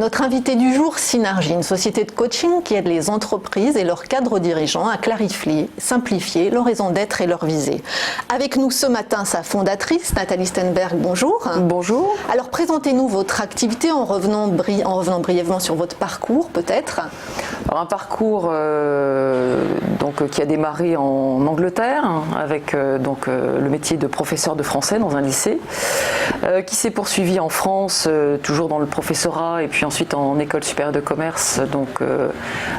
Notre invité du jour, Synergy, une société de coaching qui aide les entreprises et leurs cadres dirigeants à clarifier, simplifier leur raison d'être et leur visée. Avec nous ce matin, sa fondatrice, Nathalie Stenberg, bonjour. Bonjour. Alors présentez-nous votre activité en revenant brièvement sur votre parcours peut-être. Alors, un parcours qui a démarré en Angleterre avec le métier de professeur de français dans un lycée, qui s'est poursuivi en France, toujours dans le professorat et puis ensuite en école supérieure de commerce,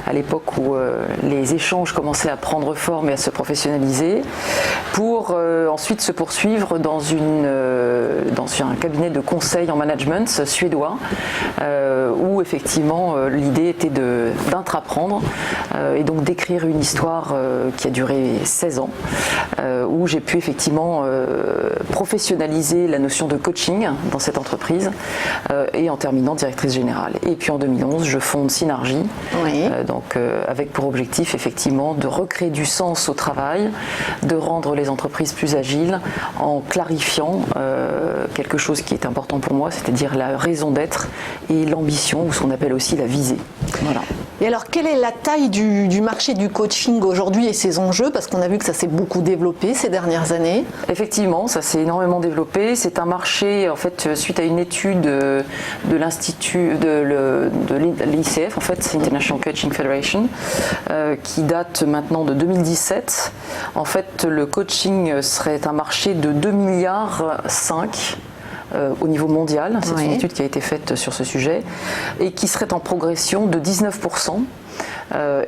à l'époque où les échanges commençaient à prendre forme et à se professionnaliser, pour ensuite se poursuivre dans un cabinet de conseil en management suédois, où effectivement l'idée était d'intraprendre et donc d'écrire une histoire qui a duré 16 ans, où j'ai pu effectivement professionnaliser la notion de coaching dans cette entreprise et en terminant directrice générale. Et puis en 2011, je fonde Synergy, oui. Avec pour objectif effectivement de recréer du sens au travail, de rendre les entreprises plus agiles en clarifiant quelque chose qui est important pour moi, c'est-à-dire la raison d'être et l'ambition, ou ce qu'on appelle aussi la visée. Voilà. Et alors, quelle est la taille du marché du coaching aujourd'hui et ses enjeux? Parce qu'on a vu que ça s'est beaucoup développé ces dernières années. Effectivement, ça s'est énormément développé. C'est un marché, en fait, suite à une étude de l'Institut, de l'ICF, en fait, International Coaching Federation, qui date maintenant de 2017. En fait, le coaching serait un marché de 2,5 milliards au niveau mondial. C'est une étude qui a été faite sur ce sujet et qui serait en progression de 19%.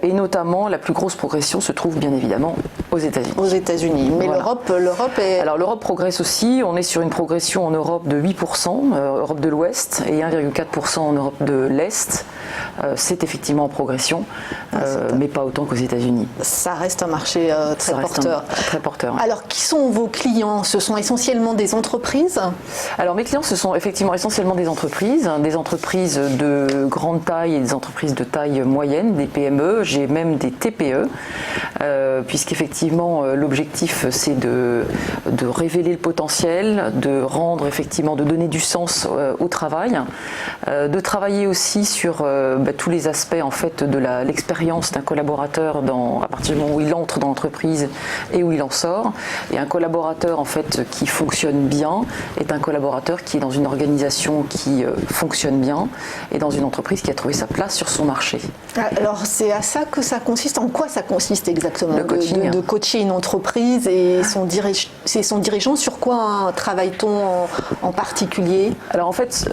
Et notamment, la plus grosse progression se trouve bien évidemment aux États-Unis. Aux États-Unis. Mais voilà. l'Europe est... Alors l'Europe progresse aussi. On est sur une progression en Europe de 8%, Europe de l'Ouest, et 1,4% en Europe de l'Est. C'est effectivement en progression, mais pas autant qu'aux États-Unis. Ça reste un marché très porteur. Très porteur. Alors, qui sont vos clients? Ce sont essentiellement des entreprises? Alors, mes clients, ce sont effectivement essentiellement des entreprises de grande taille et des entreprises de taille moyenne, des PME. J'ai même des TPE, puisqu'effectivement, l'objectif, c'est de révéler le potentiel, de rendre effectivement, de donner du sens au travail, de travailler aussi sur tous les aspects en fait de l'expérience d'un collaborateur à partir du moment où il entre dans l'entreprise et où il en sort. Et un collaborateur en fait qui fonctionne bien est un collaborateur qui est dans une organisation qui fonctionne bien et dans une entreprise qui a trouvé sa place sur son marché. Alors c'est à ça que ça consiste. En quoi ça consiste exactement le coaching. De coacher une entreprise et son dirigeant? Sur quoi travaille-t-on en particulier? Alors en fait,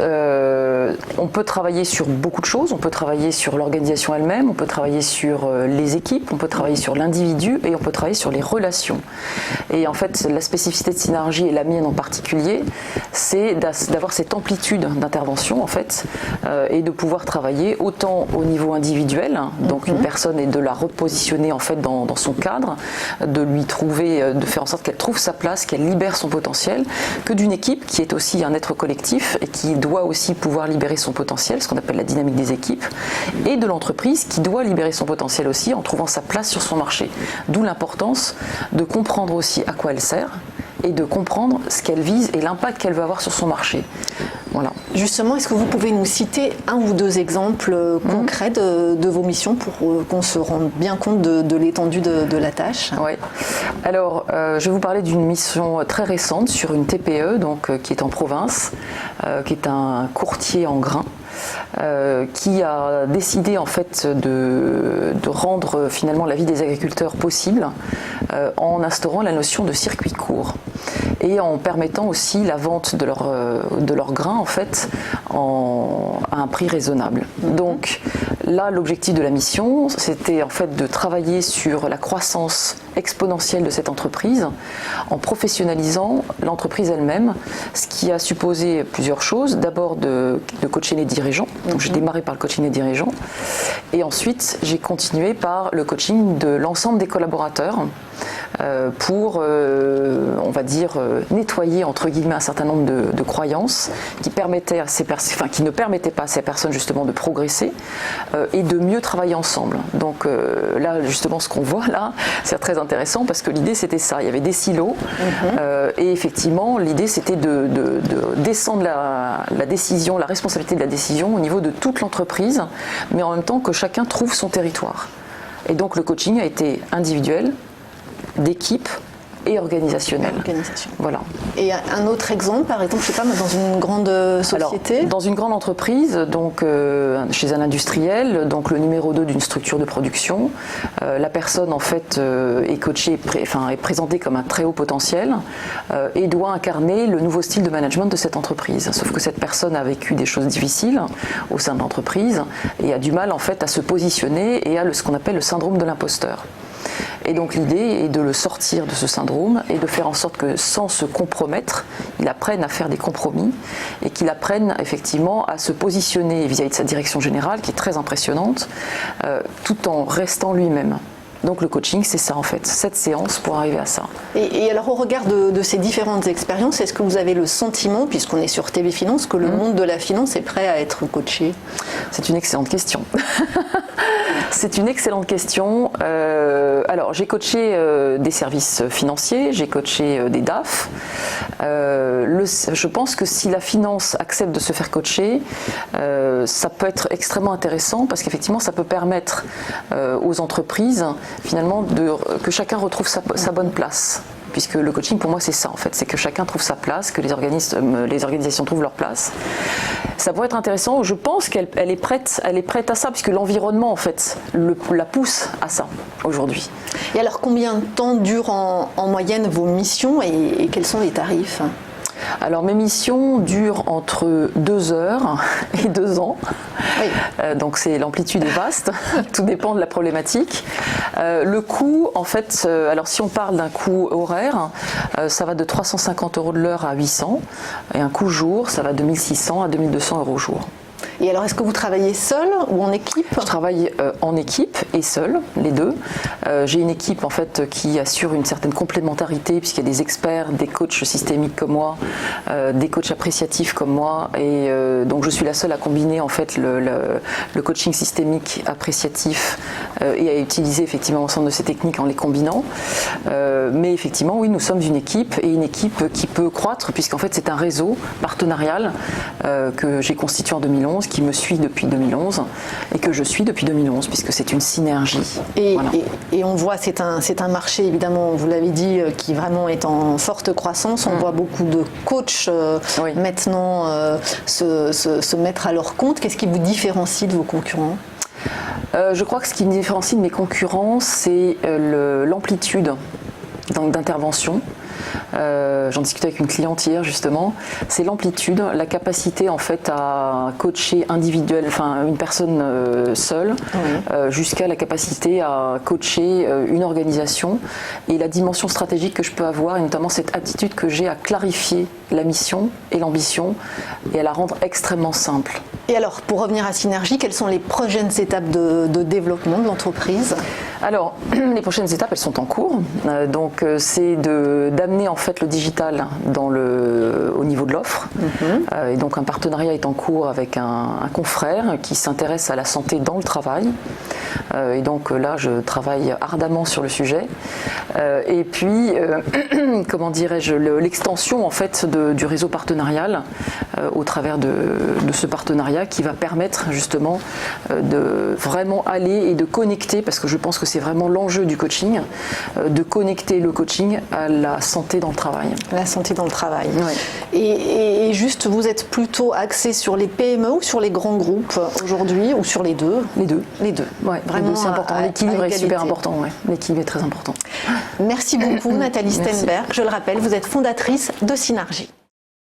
on peut travailler sur beaucoup de choses. On peut travailler sur l'organisation elle-même, on peut travailler sur les équipes, on peut travailler sur l'individu et on peut travailler sur les relations. Et en fait, la spécificité de Synergy et la mienne en particulier, c'est d'avoir cette amplitude d'intervention en fait, et de pouvoir travailler autant au niveau individuel, donc une personne, et de la repositionner en fait dans son cadre, de lui trouver, de faire en sorte qu'elle trouve sa place, qu'elle libère son potentiel, que d'une équipe qui est aussi un être collectif et qui doit aussi pouvoir libérer son potentiel, ce qu'on appelle la dynamique des équipes, et de l'entreprise qui doit libérer son potentiel aussi en trouvant sa place sur son marché. D'où l'importance de comprendre aussi à quoi elle sert et de comprendre ce qu'elle vise et l'impact qu'elle veut avoir sur son marché. Voilà. Justement, est-ce que vous pouvez nous citer un ou deux exemples concrets de vos missions pour qu'on se rende bien compte de l'étendue de la tâche? Oui. Alors, je vais vous parler d'une mission très récente sur une TPE qui est en province, qui est un courtier en grains. Qui a décidé en fait de rendre finalement la vie des agriculteurs possible en instaurant la notion de circuit court et en permettant aussi la vente de leurs grains en fait à un prix raisonnable. Donc là, l'objectif de la mission, c'était en fait de travailler sur la croissance exponentielle de cette entreprise en professionnalisant l'entreprise elle-même, ce qui a supposé plusieurs choses. D'abord de coacher les dirigeants, donc j'ai démarré par le coaching des dirigeants et ensuite j'ai continué par le coaching de l'ensemble des collaborateurs pour, on va dire, nettoyer entre guillemets un certain nombre de croyances qui permettaient à qui ne permettaient pas à ces personnes justement de progresser et de mieux travailler ensemble. Donc là, justement, ce qu'on voit là, c'est très intéressant parce que l'idée c'était ça. Il y avait des silos et effectivement, l'idée c'était de descendre la décision, la responsabilité de la décision au niveau de toute l'entreprise, mais en même temps que chacun trouve son territoire. Et donc le coaching a été individuel, d'équipe et organisationnel. Voilà. Et un autre exemple, par exemple, je sais pas, dans une grande société. Alors, dans une grande entreprise, donc chez un industriel, donc le numéro 2 d'une structure de production, la personne en fait est coachée, est présentée comme un très haut potentiel et doit incarner le nouveau style de management de cette entreprise. Sauf que cette personne a vécu des choses difficiles au sein de l'entreprise et a du mal en fait à se positionner et a ce qu'on appelle le syndrome de l'imposteur. Et donc l'idée est de le sortir de ce syndrome et de faire en sorte que sans se compromettre, il apprenne à faire des compromis et qu'il apprenne effectivement à se positionner vis-à-vis de sa direction générale qui est très impressionnante tout en restant lui-même. Donc le coaching, c'est ça en fait, cette séance pour arriver à ça. Et alors au regard de ces différentes expériences, est-ce que vous avez le sentiment, puisqu'on est sur TV Finance, que le monde de la finance est prêt à être coaché ? C'est une excellente question. C'est une excellente question. Alors j'ai coaché des services financiers, j'ai coaché des DAF. Je pense que si la finance accepte de se faire coacher, ça peut être extrêmement intéressant parce qu'effectivement ça peut permettre aux entreprises finalement que chacun retrouve sa bonne place. Puisque le coaching pour moi c'est ça en fait, c'est que chacun trouve sa place, que les organisations trouvent leur place. Ça pourrait être intéressant, je pense qu'elle est prête à ça, puisque l'environnement en fait la pousse à ça aujourd'hui. Et alors combien de temps durent en moyenne vos missions et quels sont les tarifs ? Alors mes missions durent entre 2 heures et 2 ans. Oui. Donc l'amplitude est vaste, tout dépend de la problématique. Le coût, en fait, alors si on parle d'un coût horaire, ça va de 350 € de l'heure à 800, et un coût jour, ça va de 1600 à 2200 € au jour. Et alors, est-ce que vous travaillez seul ou en équipe ? Je travaille en équipe et seul, les deux. J'ai une équipe en fait qui assure une certaine complémentarité puisqu'il y a des experts, des coachs systémiques comme moi, des coachs appréciatifs comme moi, et donc je suis la seule à combiner en fait le coaching systémique appréciatif et à utiliser effectivement l'ensemble de ces techniques en les combinant. Mais effectivement, oui, nous sommes une équipe et une équipe qui peut croître puisqu'en fait c'est un réseau partenarial que j'ai constitué en 2011, qui me suit depuis 2011 et que je suis depuis 2011 puisque c'est une synergie. Et, voilà. et on voit, c'est un marché évidemment, vous l'avez dit, qui vraiment est en forte croissance. On voit beaucoup de coachs maintenant se mettre à leur compte. Qu'est-ce qui vous différencie de vos concurrents ? Je crois que ce qui me différencie de mes concurrents, c'est l'amplitude d'intervention. J'en discutais avec une cliente hier justement, c'est l'amplitude, la capacité en fait à coacher une personne seule, jusqu'à la capacité à coacher une organisation et la dimension stratégique que je peux avoir et notamment cette attitude que j'ai à clarifier la mission et l'ambition et à la rendre extrêmement simple. Et alors, pour revenir à Synergie, quelles sont les prochaines étapes de développement de l'entreprise ? Alors, les prochaines étapes, elles sont en cours. Donc, c'est d'amener en fait le digital au niveau de l'offre. Et donc, un partenariat est en cours avec un confrère qui s'intéresse à la santé dans le travail. Et donc là, je travaille ardemment sur le sujet. Et puis, comment dirais-je, l'extension en fait du réseau partenarial au travers de ce partenariat qui va permettre justement de vraiment aller et de connecter, parce que je pense que c'est vraiment l'enjeu du coaching, de connecter le coaching à la santé dans le travail. La santé dans le travail. Oui. Et juste, vous êtes plutôt axé sur les PME ou sur les grands groupes aujourd'hui, ou sur les deux ? Les deux. Les deux. Ouais, vraiment, c'est important. L'équilibre est super important. Ouais. L'équilibre est très important. Merci beaucoup, Nathalie Stenberg. Je le rappelle, vous êtes fondatrice de Synergie.